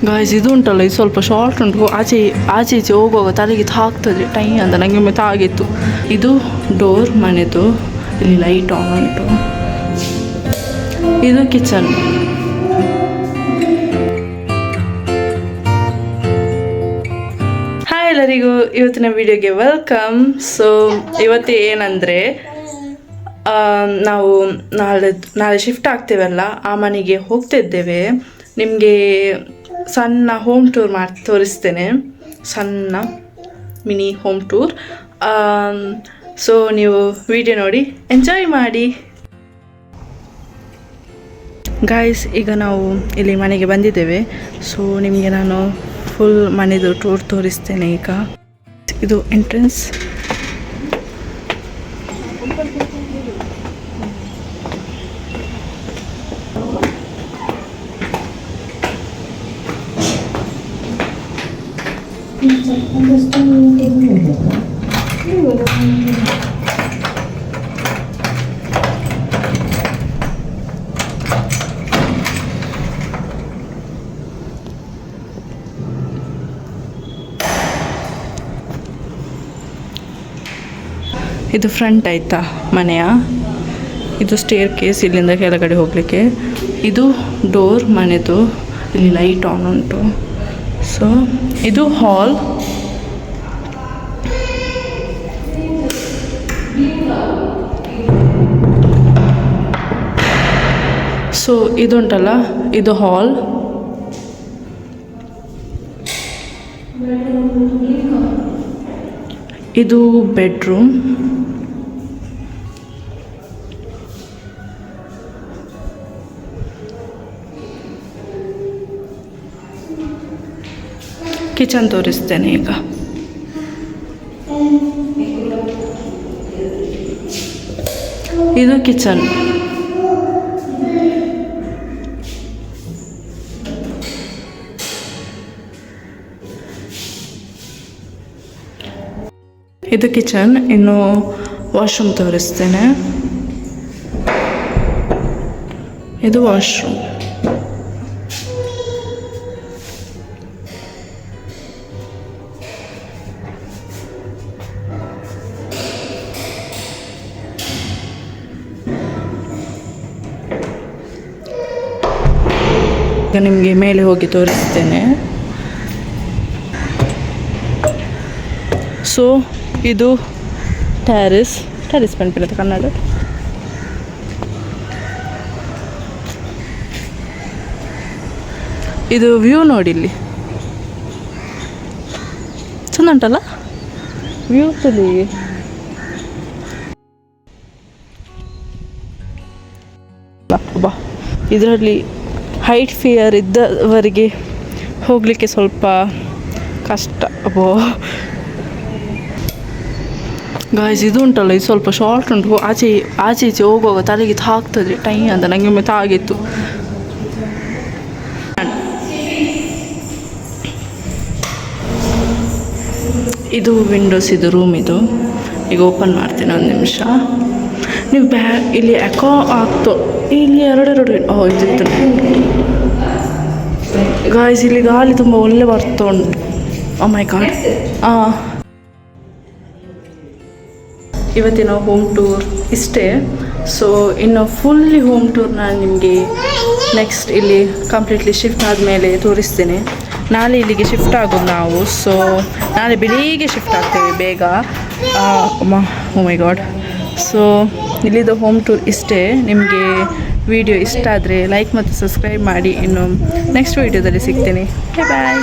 Guys ಇದು ಉಂಟಲ್ಲ ಇದು ಸ್ವಲ್ಪ ಶಾರ್ಟ್ ಉಂಟು, ಆಚೆ ಈಚೆ ಹೋಗುವಾಗ ತಲೆಗೆ ತಾಗ್ತದೆ ಟೈ ಅಂತ ನನಗೆ ಒಮ್ಮೆ ತಾಗಿತ್ತು. ಇದು ಡೋರ್ ಮನೆದು, ಇಲ್ಲಿ ಲೈಟ್ ಆನ್ ಉಂಟು. ಇದು ಕಿಚನ್. ಹಾಯ್ ಎಲ್ಲರಿಗೂ, ಇವತ್ತಿನ ವಿಡಿಯೋಗೆ ವೆಲ್ಕಮ್. ಸೊ ಇವತ್ತು ಏನಂದರೆ ನಾವು ನಾಳೆ ಶಿಫ್ಟ್ ಆಗ್ತೇವಲ್ಲ, ಆ ಮನೆಗೆ ಹೋಗ್ತಿದ್ದೇವೆ. ನಿಮಗೆ ಸಣ್ಣ ಹೋಮ್ ಟೂರ್ ತೋರಿಸ್ತೇನೆ, ಸಣ್ಣ ಮಿನಿ ಹೋಮ್ ಟೂರ್. ಸೊ ನೀವು ವಿಡಿಯೋ ನೋಡಿ ಎಂಜಾಯ್ ಮಾಡಿ. ಗಾಯ್ಸ್, ಈಗ ನಾವು ಇಲ್ಲಿ ಮನೆಗೆ ಬಂದಿದ್ದೇವೆ. ಸೊ ನಿಮಗೆ ನಾನು ಫುಲ್ ಮನೆದು ಟೂರ್ ತೋರಿಸ್ತೇನೆ. ಈಗ ಇದು ಎಂಟ್ರೆನ್ಸ್. ಇದು ಫ್ರಂಟ್ ಆಯಿತಾ ಮನೆಯ. ಇದು ಸ್ಟೇರ್ ಕೇಸ್, ಇಲ್ಲಿಂದ ಕೆಳಗಡೆ ಹೋಗಲಿಕ್ಕೆ. ಇದು ಡೋರ್ ಮನೆದು, ಇಲ್ಲಿ ಲೈಟ್ ಆನ್ ಉಂಟು. ಸೊ ಇದು ಹಾಲ್. ಸೊ ಇದುಂಟಲ್ಲ, ಇದು ಹಾಲ್. ಇದು ಬೆಡ್ರೂಮ್. ಕಿಚನ್ ತೋರಿಸ್ತೇನೆ ಈಗ. ಇದು ಕಿಚನ್. ಇದು ಕಿಚನ್. ಇನ್ನು ವಾಶ್ರೂಮ್ ತೋರಿಸ್ತೇನೆ. ಇದು ವಾಶ್ರೂಮ್. ಈಗ ನಿಮಗೆ ಮೇಲೆ ಹೋಗಿ ತೋರಿಸ್ತೇನೆ. ಸೊ ಇದು ಟ್ಯಾರಿಸ್ ಪಂಪಿನದ ಕನ್ನಡ. ಇದು ವ್ಯೂ ನೋಡಿ, ಇಲ್ಲಿ ಚಂದ ಉಂಟಲ್ಲ ವ್ಯೂ. ತುಲಿ ಬಾ, ಇದರಲ್ಲಿ ಹೈಟ್ ಫಿಯರ್ ಇದ್ದವರಿಗೆ ಹೋಗಲಿಕ್ಕೆ ಸ್ವಲ್ಪ ಕಷ್ಟ. ಅಬ್ಬೋ ಗಾಯ್ಸ್, ಇದು ಉಂಟಲ್ಲ ಇದು ಸ್ವಲ್ಪ ಶಾರ್ಟ್ ಉಂಟು, ಆಚೆ ಈಚೆ ಹೋಗುವಾಗ ತಲೆಗೆ ತಾಗ್ತದೆ ಟೈ ಅಂತ ನನಗೆ ಒಮ್ಮೆ ತಾಗಿತ್ತು. ಇದು ವಿಂಡೋಸ್, ಇದು ರೂಮ್. ಇದು ಈಗ ಓಪನ್ ಮಾಡ್ತೀನಿ, ಒಂದು ನಿಮಿಷ. ನೀವು ಇಲ್ಲಿ ಯಾಕೋ ಆಗ್ತೋ, ಇಲ್ಲಿ ಎರಡು ಇದು ಗಾಯ್ಸ್, ಇಲ್ಲಿ ಗಾಳಿ ತುಂಬ ಒಳ್ಳೆ ಬರ್ತಾ ಉಂಟು. ಓ ಮೈ ಗಾಡ್. ಇವತ್ತಿನ ಹೋಮ್ ಟೂರ್ ಇಷ್ಟೇ. ಸೊ ಇನ್ನು ಫುಲ್ಲಿ ಹೋಮ್ ಟೂರ್ ನಾನು ನಿಮಗೆ ನೆಕ್ಸ್ಟ್ ಇಲ್ಲಿ ಕಂಪ್ಲೀಟ್ಲಿ ಶಿಫ್ಟ್ ಆದಮೇಲೆ ತೋರಿಸ್ತೇನೆ. ನಾಳೆ ಇಲ್ಲಿಗೆ ಶಿಫ್ಟ್ ಆಗೋದು ನಾವು. ಸೊ ನಾಳೆ ಬೆಳಿಗ್ಗೆ ಶಿಫ್ಟ್ ಆಗ್ತೇವೆ ಬೇಗ. ಓ ಮೈ ಗಾಡ್. ಸೊ ಇಲ್ಲಿದ್ದು ಹೋಮ್ ಟೂರ್ ಇಷ್ಟೇ. ನಿಮಗೆ ವಿಡಿಯೋ ಇಷ್ಟ ಆದರೆ ಲೈಕ್ ಮತ್ತು ಸಬ್ಸ್ಕ್ರೈಬ್ ಮಾಡಿ. ಇನ್ನು ನೆಕ್ಸ್ಟ್ ವೀಡಿಯೋದಲ್ಲಿ ಸಿಗ್ತೇನೆ. ಬಾಯ್.